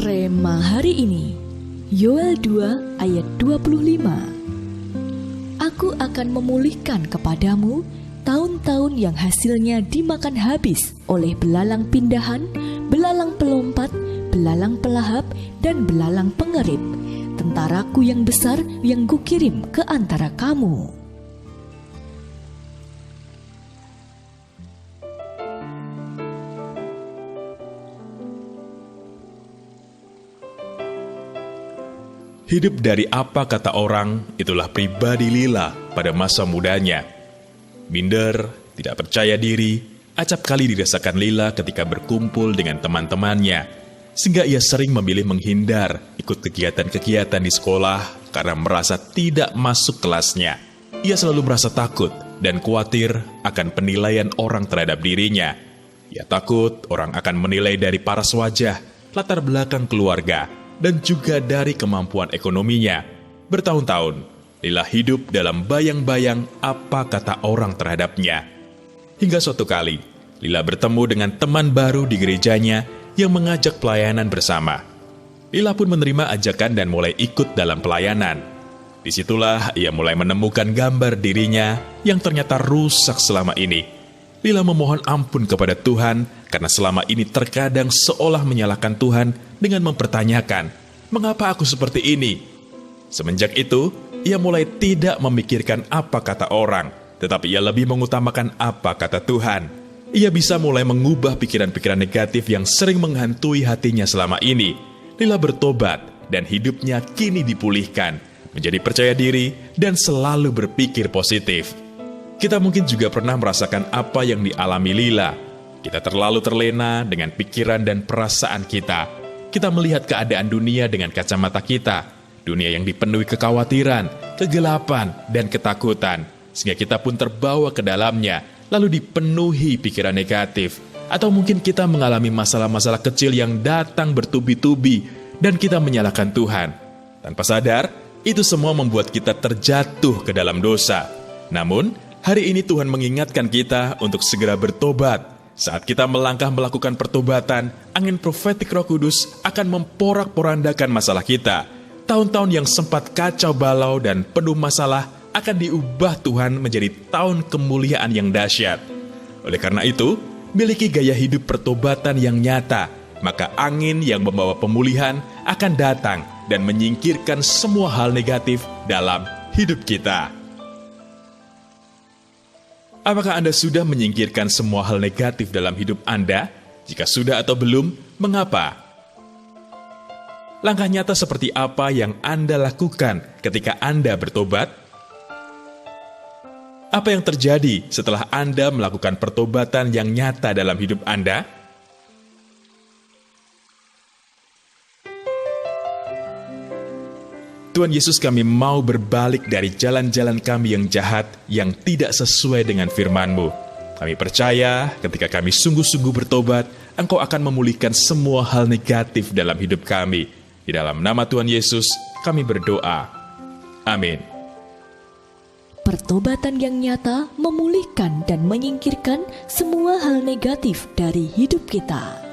Rema hari ini, Yoel 2 ayat 25. Aku akan memulihkan kepadamu tahun-tahun yang hasilnya dimakan habis oleh belalang pindahan, belalang pelompat, belalang pelahap, dan belalang pengerip, tentaraku yang besar yang kukirim ke antara kamu. Hidup dari apa kata orang, itulah pribadi Lila pada masa mudanya. Minder, tidak percaya diri, acap kali dirasakan Lila ketika berkumpul dengan teman-temannya, sehingga ia sering memilih menghindar ikut kegiatan-kegiatan di sekolah karena merasa tidak masuk kelasnya. Ia selalu merasa takut dan khawatir akan penilaian orang terhadap dirinya. Ia takut orang akan menilai dari paras wajah, latar belakang keluarga, dan juga dari kemampuan ekonominya. Bertahun-tahun, Lila hidup dalam bayang-bayang apa kata orang terhadapnya. Hingga suatu kali, Lila bertemu dengan teman baru di gerejanya yang mengajak pelayanan bersama. Lila pun menerima ajakan dan mulai ikut dalam pelayanan. Disitulah ia mulai menemukan gambar dirinya yang ternyata rusak selama ini. Lila memohon ampun kepada Tuhan karena selama ini terkadang seolah menyalahkan Tuhan dengan mempertanyakan, mengapa aku seperti ini? Semenjak itu, ia mulai tidak memikirkan apa kata orang, tetapi ia lebih mengutamakan apa kata Tuhan. Ia bisa mulai mengubah pikiran-pikiran negatif yang sering menghantui hatinya selama ini. Lila bertobat dan hidupnya kini dipulihkan, menjadi percaya diri dan selalu berpikir positif. Kita mungkin juga pernah merasakan apa yang dialami Lila. Kita terlalu terlena dengan pikiran dan perasaan kita. Kita melihat keadaan dunia dengan kacamata kita. Dunia yang dipenuhi kekhawatiran, kegelapan, dan ketakutan. Sehingga kita pun terbawa ke dalamnya, lalu dipenuhi pikiran negatif. Atau mungkin kita mengalami masalah-masalah kecil yang datang bertubi-tubi, dan kita menyalahkan Tuhan. Tanpa sadar, itu semua membuat kita terjatuh ke dalam dosa. Namun, hari ini Tuhan mengingatkan kita untuk segera bertobat. Saat kita melangkah melakukan pertobatan, angin profetik Roh Kudus akan memporak-porandakan masalah kita. Tahun-tahun yang sempat kacau balau dan penuh masalah akan diubah Tuhan menjadi tahun kemuliaan yang dahsyat. Oleh karena itu, miliki gaya hidup pertobatan yang nyata, maka angin yang membawa pemulihan akan datang dan menyingkirkan semua hal negatif dalam hidup kita. Apakah Anda sudah menyingkirkan semua hal negatif dalam hidup Anda? Jika sudah atau belum, mengapa? Langkah nyata seperti apa yang Anda lakukan ketika Anda bertobat? Apa yang terjadi setelah Anda melakukan pertobatan yang nyata dalam hidup Anda? Tuhan Yesus, kami mau berbalik dari jalan-jalan kami yang jahat, yang tidak sesuai dengan firman-Mu. Kami percaya ketika kami sungguh-sungguh bertobat, Engkau akan memulihkan semua hal negatif dalam hidup kami. Di dalam nama Tuhan Yesus, kami berdoa. Amin. Pertobatan yang nyata memulihkan dan menyingkirkan semua hal negatif dari hidup kita.